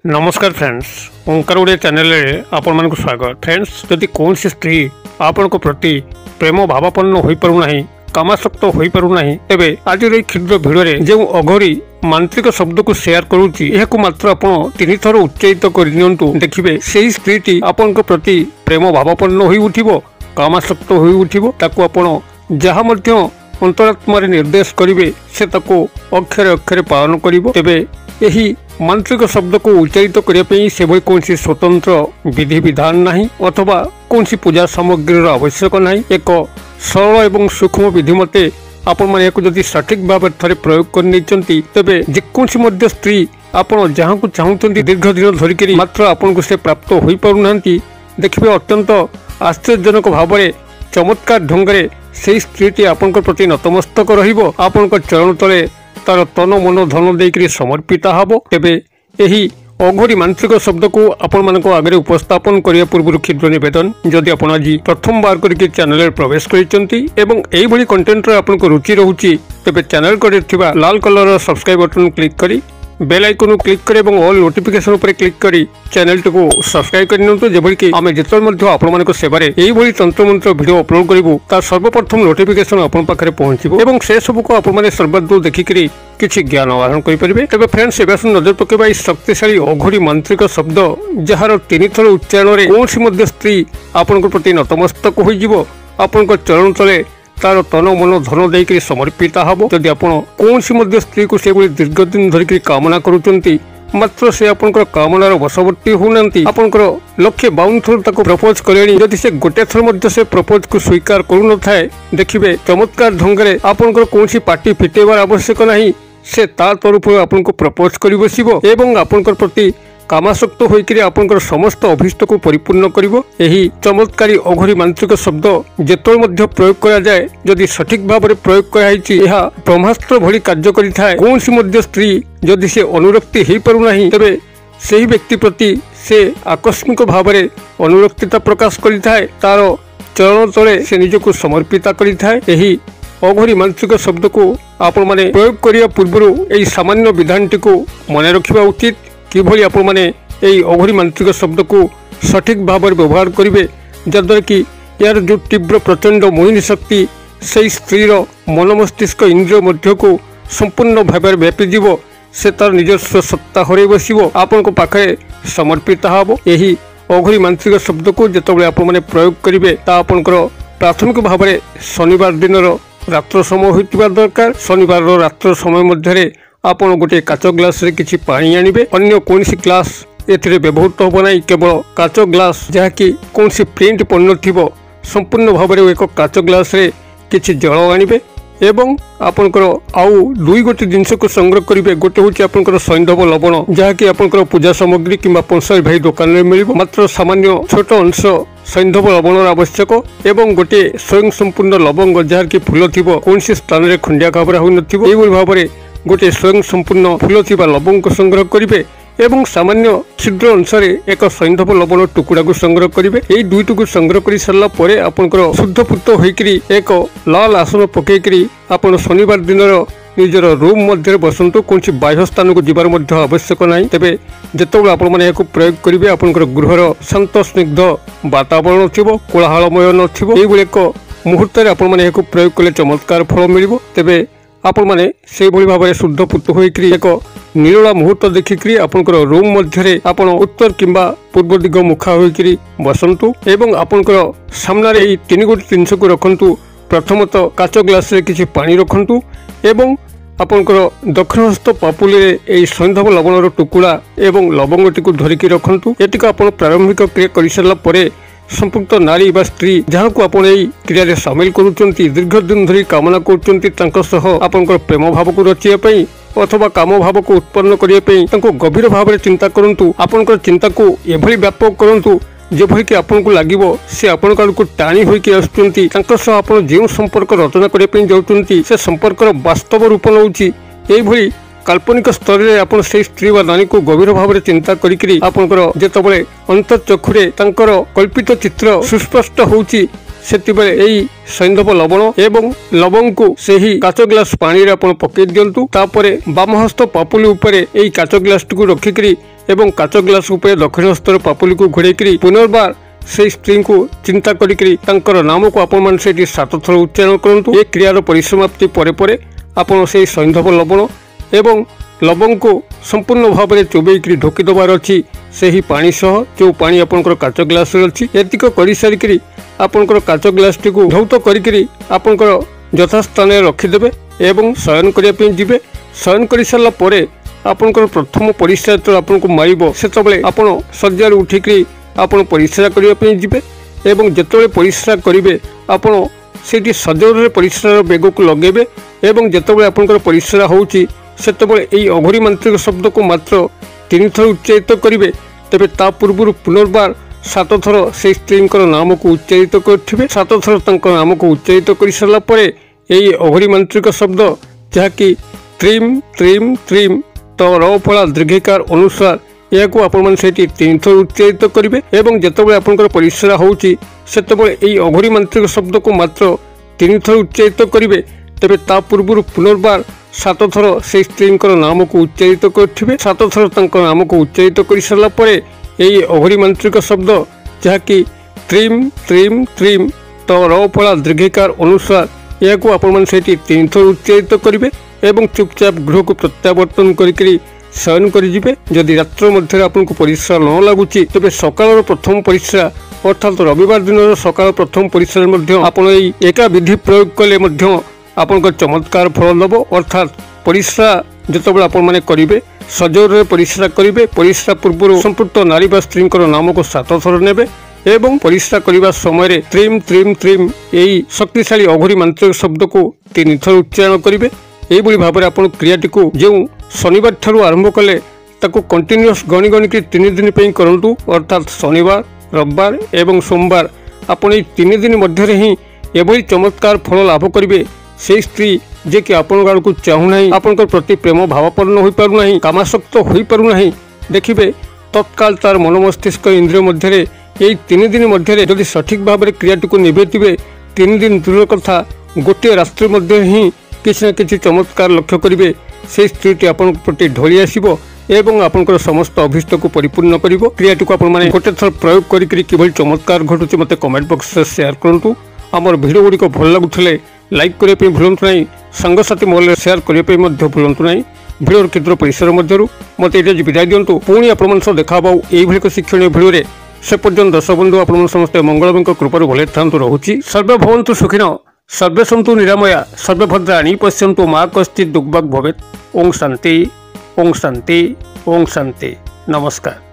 नमस्कार फ्रेंड्स, ओंकार ओडिया चैनल आपण मानक स्वागत। फ्रेंड्स, जदि कौन सी स्त्री आपण प्रति प्रेम भावापन्न हो पारना, कामासक्त हो पारना, तेबे आज क्षुद्र भिडियो जो अघोरी मांत्रिक शब्द को शेयर करुच्ची मात्र आप 3 थर उच्चारित करनियंतु। देखिए से स्त्री आपण प्रति प्रेम भावापन्न हो उठिबो, कामासक्त हो उठिबो। ताकू आपण जहाँ मध्य अंतरात्मा निर्देश करेंगे से ताको अक्षरे अक्षरे पालन करिबो। तेबे यही मांत्रिक शब्द को उच्चारित करने से कौन स्वतंत्र विधि विधान नहीं अथवा कौन पूजा सामग्री आवश्यक नहीं। एक सरल एवं सूक्ष्म विधि मते आपण माने जदि सठिक भाव थे प्रयोग कर तेबे जेकोसी स्त्री आपण जहाँ को चाहते दीर्घ दिन धरिकी मात्र आपन को से प्राप्त हो पारना। देखिए अत्यंत आश्चर्यजनक भाव में चमत्कार ढंगे से स्त्री आपण प्रति नतमस्तक रहिबो, आपण चरण तले तार तन मन धन देकर समर्पित हम। तेबे यही अघोरी मांत्रिक शब्द को आपण मानक आगे उपस्थापन करने पूर्व क्षुद्र निवेदन, जदि आपण आज प्रथम बार करके चैनल प्रवेश करछंती एवं एही भली कंटेंट रे आपन को रुचि रहउची, तेबे चैनल करे थिबा लाल कलर सब्सक्राइब बटन क्लिक करी बेल आइकन क्लिक करें और ऑल नोटिफिकेशन पर क्लिक करी चैनल को सब्सक्राइब करनियंतु। जेबोली कि आमे जेतल मध्य आपण मानक सेवारे एही भली तंत्र मंत्र वीडियो अपलोड करिवु तार सर्वप्रथम नोटिफिकेशन आपण पाखरे पहुंचीबो एवं से सब को आपण माने सर्वदूर देखिकरी किछि ज्ञान आहरण करि परिबे। तबे फ्रेंड्स, एबे नजर पकेबा इस शक्तिशाली अघोरी मांत्रिक शब्द जहार 3 थर उच्चारण रे कोनसी मध्य स्त्री आपण प्रति नतमस्तक होई जिवो, आपण चरण तले तार तन मन धन देकर समर्पित हम। जदि आप कौन सी स्त्री को से दीर्घ दिन धरिकी कामना करुँच मात्र से आपंकर कामनार वशवर्ती होना, आपंकर 152 थर प्रपोज करेणी, जदि से गोटे थर से प्रपोज को स्वीकार करू न देखिए चमत्कार ढंगे आपंकर कौन पार्टी फिटेबार आवश्यक नहीं, से ता तरफ आपन को प्रपोज कर बसिबो एवं आपंकर प्रति कामासक्त होकर आपंकर समस्त अभिष्ट को परिपूर्ण करिवो। यही चमत्कारी अघोरी मांत्रिक शब्द जेतोल मध्य प्रयोग करा जाए, जदि सठिक भाव में प्रयोग कराई यह ब्रह्मास्त्र भली कार्य करिथाए। कौन सी मध्य स्त्री जदि से अनुरक्ति हो पारुना, तेबे सही व्यक्ति प्रति से आकस्मिक भाव में अनुरक्तिता प्रकाश करिथाए, तार चरण तले से निजको समर्पित करिथाए। यही अघोरी मांत्रिक शब्द को आपण माने प्रयोग करिया पूर्व यही सामान्य विधानटी को मन रखिबा उचित। किभली आपण माने एई अघोरी मांत्रिक शब्द को सठिक भाव में व्यवहार करेंगे, जद्वारा कि यार जो तीव्र प्रचंड मोहिनी शक्ति से स्त्रीर मन मस्तिष्क इंद्रिय मध्य को संपूर्ण भाव में व्यापी जीव, से तार निजस्व सत्ता हरई बसिबो, आपण को पाखे समर्पित हम। यही अघोरी मांत्रिक शब्द को जितेबाला आपण माने प्रयोग करेंगे ता आपनकर प्राथमिक भाव में शनिवार दिन रात्र समय होइतिबा दरकार। शनिवार रात्र समय मध्य आपण गोटे काच ग्लास रे किछि पानी आनिबे, अन्य कोनसी ग्लास एथिरे व्यवहृत होबो नाही, केवल काच ग्लास जहाँकि कोनसी प्रिंट पड़नथिबो संपूर्ण भाव में एक काच ग्लास रे किछि जल आनिबे एवं आपनकर आउ 2 गोटे जिनस को संग्रह करेंगे। गोटे हूँ आपनकर सैंधव लवण जहाँकि आपनकर पूजा सामग्री किंबा पंसाई भाई दुकान में मिलिबो, मात्र सामान्य छोट अंश सैंधव लवण आवश्यक एवं गोटे स्वयं संपूर्ण लवंग जहाँ कि फूल थिबो, कौन स्थान में खंडिया खाबरा हो नथिबो, एई भाव में गोटे स्वयं संपूर्ण फूल थिबा लवंग को संग्रह करेंगे एवं सामान्य क्षुद्र अंशरे एक सैंधव लवण टुकुड़ा को संग्रह करेंगे। यही 2टी को संग्रह कर सारा पर आपंकर शुद्ध पुत होकरी एक लाल आसन पकईकरी आपण शनिवार दिन निजर रूम मध्य बसतु, कौन बाह्य स्थान को जीवार मध्य आवश्यक नहीं। तेबे जितेबाला आपण माने प्रयोग करेंगे आपंकर गृहर शांत स्निग्ध वातावरण थिबो, कोलाहलमय नथिबो, एई एक मुहूर्त आपण माने प्रयोग कले चमत्कार फल मिलिबो। तेबे आपण माने से भली भाव में शुद्ध पुत होकरी एक नीला मुहूर्त देखिकी आपंकर रूम मध्य आपण उत्तर किंबा पूर्व दिग मुखा होकरी बसंतु एवं आपंकर सामने 3 गोटे जिनस को रखंतु। प्रथमतः काच ग्लास रे किछि पानी रखंतु एवं आपंकर दक्षिण हस्त पापुली रे सैंधव लवणर टुकुड़ा एवं लवंगटी को धरिकी रखंतु। एटिक आपण प्रारंभिक क्रिया कर सारा पर संपुक्त नारी बा स्त्री जहाँ को आपण क्रिया सामिल करुचंती, दीर्घ दिन धरी कामना करुचंती, आपंकर प्रेम भाव को रचिया अथवा काम भाव को उत्पन्न करने गभीर भाव में चिंता करंतु। आपनकर चिंता को एभली व्यापक करंतु जेभली कि आपन को लागिबो से आपन को टाणी होइके आसुचंती, आपन जो संपर्क रचना करने जाउचंती से संपर्कर वास्तव रूप नउची। एई भली काल्पनिक स्तर में आप स्त्री व नानी को गभीर भाव में चिंता करके आपंकर जितेबाला अंतचक्षुरे कल्पित चित्र सुस्पष्ट होउची सेतिबेले एई सैंधव लवण एवं लवंग को सही काच ग्लास पानी रे आपण पकई दियंतु। तापरे बाम हस्त पापुली उपरे एई काच ग्लास को रखिकरी एवं काच ग्लास उपरे दक्षिण हस्तर पापुली को घोड़ेकरी पुनर्बार से स्त्री को चिंता करिकरी तांकर नाम को आपण माने सेठी 7 थर उच्चारण करंतु। ए क्रियार परिसमाप्ति परे परे आपण से सैंधव लवण एवं लवंग को संपूर्ण भाव में चोबईकरी ढोकी दबार अच्छी से ही पानी सह जो पानी आपंकर काच ग्लास अच्छी एतिक कर सारिकी आपंकर काच ग्लास टी धौत करी आपंकर यथास्थान रखिदेवे एवं शयन करने जीवे। शयन कर सारा पर आपंकर प्रथम परिस्रा जो आपको मारिब से आप शज्जार उठिकी आप परिस्रा करने जीवे एवं जिते परिस्रा करेंगे आपड़ से सजोर परिस्रार बेग को लगेबे एवं जिते आपंकर परिस्रा होउची सेतबेले एई अघोरी मांत्रिक शब्द को मात्र 3 थर उच्चारित करेंगे। तेबे ता पूर्व पुनर्बार 7 थर से स्त्री नाम को उच्चारित करेंगे। 7 थर नाम को उच्चारित कर सारा पर एई अघोरी मांत्रिक शब्द जहाँकि त्रीम त्रीम त्रीम तो रफला दीर्घिकार अनुसार यह 3 थर उच्चारित करेंगे एवं जितेबाला आपंकर परिस्रा होउची सेतबेले एई अघोरी मांत्रिक शब्द को मात्र 3 थर उच्चारित करेंगे। तेबे ता पूर्व पुनर्बार 7 थर से स्त्री नाम को उच्चारित करेंगे। 7 थर नाम को उच्चारित कर सारा पर एई अघोरी मांत्रिक शब्द जहाँकि त्रीम त्रीम त्रीम तो रफला दीर्घिकार अनुसार यह 3 थर उच्चारित करेंगे एवं चुपचाप गृह को प्रत्यावर्तन करी शयन करेंगे। जदि रात्र मध्य आपको परिस्रा न लगुच तेज सकाल प्रथम परिस्रा अर्थात रविवार दिन सकाल प्रथम परिस्रा आप एका विधि प्रयोग कले आपंकर चमत्कार फल दब। अर्थात परिस्रा जितेबाला आपने करेंगे सजोर परिस्रा करेंगे परिस्रा पूर्व संपुक्त नारी बा स्त्री नाम को 7 थर नेबे एवं परिस्रा करने समय त्रीम त्रीम त्रीम यही शक्तिशाली अघोरी मांत्रिक शब्द को 3 थर उच्चारण करेंगे। यही भाव में आप क्रियाटी को जो शनिवार ठारू आरंभ कले ताको कंटिन्यूअस गणी गणिकी 3 दिन पे करंतु। अर्थात शनिवार रविवार एवं सोमवार आपण 3 दिन मध्य ही एभली चमत्कार फल लाभ करेंगे। से स्त्री जे कि आपण आड़ को चाहूना आपण प्रति प्रेम भावापन्न हो पारना कामासक्त हो पारना देखिए तत्काल तार मन मस्तिष्क इंद्रिय मध्य यही 3 दिन मध्य जदि सठिक भाव में क्रियाटी को निभेदिवे 3 दिन दूर कथा गोटे रात्रि मध्य ही किसी न किसी चमत्कार लक्ष्य करेंगे। से स्त्री आपण प्रति ढली आसब एवं आपंकर समस्त अभिष्ट को परिपूर्ण कर क्रियाटी को आपने गोटे थर प्रयोग करी चमत्कार घटुचे मत कमेंट बॉक्स में शेयर करूँ। आमर भिडियो गुड़िक भल लगुले लाइक करने भूलु ना सांगसाथी महल शेयर करने भूलु ना भिडियो क्षुद्र परिसर मध्य मत ये विदाय दिंतु पुणी आप देखा यही एक शिक्षणीय भिडियो से पर्यटन दर्शक बंधु आप समस्ते मंगलमय कृपार भले था रोचे सर्वे भवन्तु सुखिन सर्वे सन्तु निरामया सर्वे भद्राणि पश्यन्तु मा कश्चित् दुर्भाग् भवेत्। ओं शांति ओं शांति ओं शांति। नमस्कार।